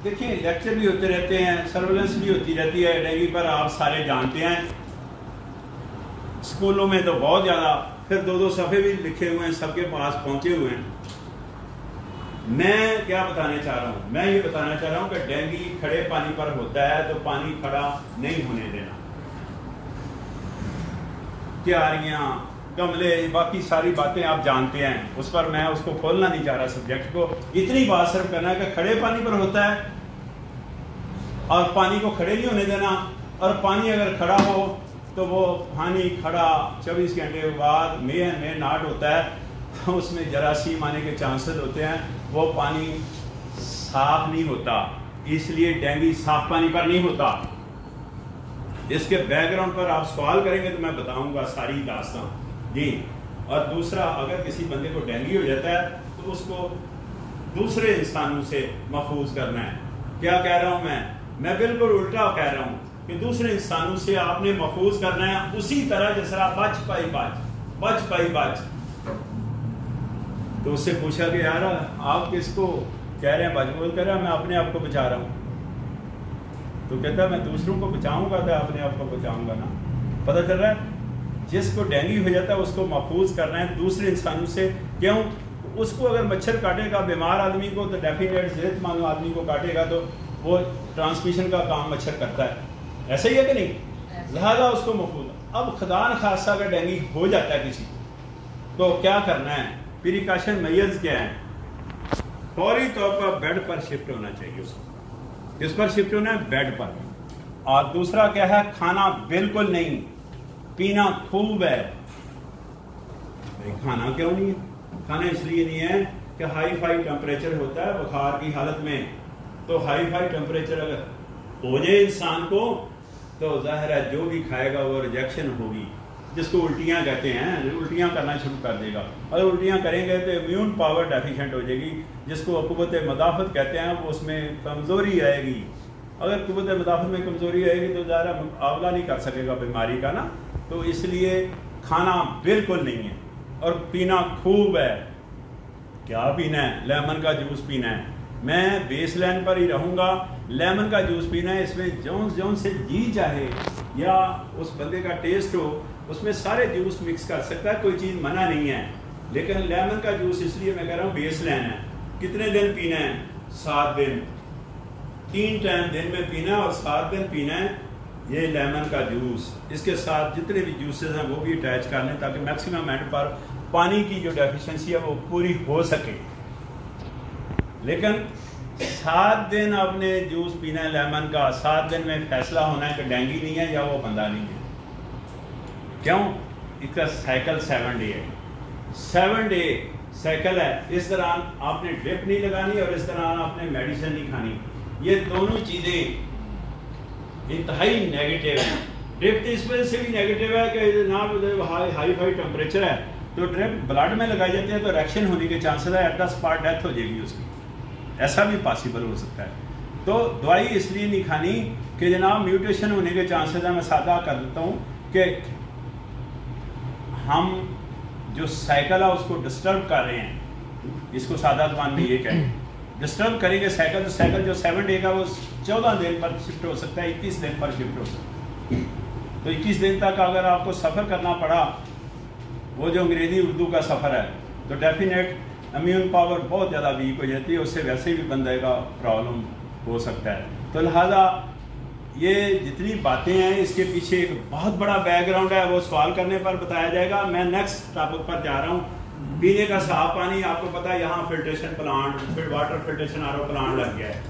دیکھیں لیکچر بھی ہوتے رہتے ہیں، سرویلنس بھی ہوتی رہتی ہے ڈینگی پر، آپ سارے جانتے ہیں، اسکولوں میں تو بہت زیادہ، پھر 2 صفحے بھی لکھے ہوئے ہیں، سب کے پاس پہنچے ہوئے ہیں۔ میں کیا بتانا چاہ رہا ہوں؟ میں یہ بتانا چاہ رہا ہوں کہ ڈینگی کھڑے پانی پر ہوتا ہے تو پانی کھڑا نہیں ہونے دینا، کیاریاں، گملے، باقی ساری باتیں آپ جانتے ہیں، اس پر میں اس کو کھولنا نہیں چاہ رہا سبجیکٹ کو، اتنی بات صرف کرنا ہے کہ کھڑے پانی پر ہوتا ہے اور پانی کو کھڑے نہیں ہونے دینا، اور پانی اگر کھڑا ہو تو وہ پانی کھڑا 24 گھنٹے کے بعد میں ناٹ ہوتا ہے، اس میں جراثیم آنے کے چانسز ہوتے ہیں، وہ پانی صاف نہیں ہوتا، اس لیے ڈینگی صاف پانی پر نہیں ہوتا۔ اس کے بیک گراؤنڈ پر آپ سوال کریں گے تو میں بتاؤں گا ساری داستان جی۔ اور دوسرا، اگر کسی بندے کو ڈینگی ہو جاتا ہے تو اس کو دوسرے انسانوں سے محفوظ کرنا ہے۔ کیا کہہ رہا ہوں میں بالکل الٹا کہہ رہا ہوں کہ دوسرے انسانوں سے آپ نے محفوظ کرنا ہے، اسی طرح جس طرح بچ پائی بچ۔ تو اس سے پوچھا کہ یار آپ کس کو کہہ رہے ہیں بچ؟ وہ کہہ رہا ہے میں اپنے آپ کو بچا رہا ہوں۔ تو کہتا ہے میں دوسروں کو بچاؤں گا تو اپنے آپ کو بچاؤں گا نا۔ پتہ چل رہا ہے جس کو ڈینگی ہو جاتا ہے اس کو محفوظ کرنا ہے دوسرے انسانوں سے۔ کیوں؟ اس کو اگر مچھر کاٹے گا بیمار آدمی کو تو ڈیفینیٹ صحت مند آدمی کو کاٹے گا تو وہ ٹرانسمیشن کا کام مچھر کرتا ہے، ایسا ہی ہے کہ نہیں؟ لہٰذا اس کو محفوظ۔ اب خدا نخواستہ اگر ڈینگی ہو جاتا ہے کسی تو کیا کرنا ہے؟ پریکاشن میئرز کیا ہیں؟ فوری طور پر بیڈ پر شفٹ ہونا چاہیے اس کو۔ کس پر شفٹ ہونا ہے؟ بیڈ پر۔ اور دوسرا کیا ہے؟ کھانا بالکل نہیں، پینا خوب ہے۔ کھانا کیوں نہیں ہے؟ کھانا اس لیے نہیں ہے کہ ہائی فائی ٹمپریچر ہوتا ہے بخار کی حالت میں، تو ہائی فائی ٹمپریچر اگر ہو جائے انسان کو تو ظاہر ہے جو بھی کھائے گا وہ ریجیکشن ہوگی، جس کو الٹیاں کہتے ہیں، الٹیاں کرنا شروع کر دے گا۔ اگر الٹیاں کریں گے تو امیون پاور ڈیفیشینٹ ہو جائے گی، جس کو قوت مدافعت کہتے ہیں، وہ اس میں کمزوری آئے گی۔ اگر قوت مدافعت میں کمزوری آئے گی تو ظاہر مقابلہ نہیں کر سکے گا بیماری کا نا۔ تو اس لیے کھانا بالکل نہیں ہے، اور پینا خوب ہے۔ کیا پینا ہے؟ لیمن کا جوس پینا ہے۔ میں بیس لائن پر ہی رہوں گا، لیمن کا جوس پینا ہے۔ اس میں جون سے جی چاہے یا اس بندے کا ٹیسٹ ہو، اس میں سارے جوس مکس کر سکتا ہے، کوئی چیز منع نہیں ہے، لیکن لیمن کا جوس اس لیے میں کہہ رہا ہوں بیس لائن ہے۔ کتنے دن پینا ہے؟ 7 دن، 3 ٹائم دن میں پینا ہے اور 7 دن پینا ہے یہ لیمن کا جوس۔ اس کے ساتھ جتنے بھی جوسز ہیں وہ بھی اٹیچ کر لیں تاکہ میکسیمم اینڈ پر پانی کی جو ڈیفیشنسی ہے وہ پوری ہو سکے۔ لیکن 7 دن آپ نے جوس پینا ہے لیمن کا، 7 دن میں فیصلہ ہونا ہے کہ ڈینگی نہیں ہے یا وہ بندہ نہیں ہے۔ کیوں؟ اس کا سائیکل 7 ڈے ہے، 7 ڈے سائیکل ہے۔ اس دوران آپ نے ڈرپ نہیں لگانی اور اس دوران آپ نے میڈیسن نہیں کھانی۔ یہ دونوں چیزیں انتہائی نیگیٹو ہیں۔ ڈرپ تو اس وجہ سے بھی نیگیٹو ہے کہ جناب ہائی فائی ٹمپریچر ہے تو ڈرپ بلڈ میں لگائی جاتی ہے تو ریئیکشن ہونے کے چانسز ہے، ایٹ دا اسپاٹ ڈیتھ ہو جائے گی اس کی، ایسا بھی پاسبل ہو سکتا ہے۔ تو دوائی اس لیے نہیں کھانی کہ جناب میوٹیشن ہونے کے چانسز ہیں۔ میں سادہ کر دیتا ہوں کہ ہم جو سائیکل ہے اس کو ڈسٹرب کر رہے ہیں، اس کو سادہ زبان میں یہ کہیں ڈسٹرب کریں گے سائیکل، تو سائیکل جو 7 ڈے کا وہ 14 دن پر شفٹ ہو سکتا ہے، 21 دن پر شفٹ ہو سکتا ہے۔ تو 21 دن تک اگر آپ کو سفر کرنا پڑا، وہ جو انگریزی اردو کا سفر ہے، تو ڈیفینیٹ امیون پاور بہت زیادہ ویک ہو جاتی ہے، اس سے ویسے بھی بندے کا پرابلم ہو سکتا ہے۔ تو لہٰذا یہ جتنی باتیں ہیں اس کے پیچھے ایک بہت بڑا بیک گراؤنڈ ہے، وہ سوال کرنے پر بتایا جائے گا۔ میں نیکسٹ ٹاپک پر جا رہا ہوں۔ پینے کا صاف پانی، آپ کو پتا ہے یہاں filtration plant, water filtration RO plant لگ گیا ہے۔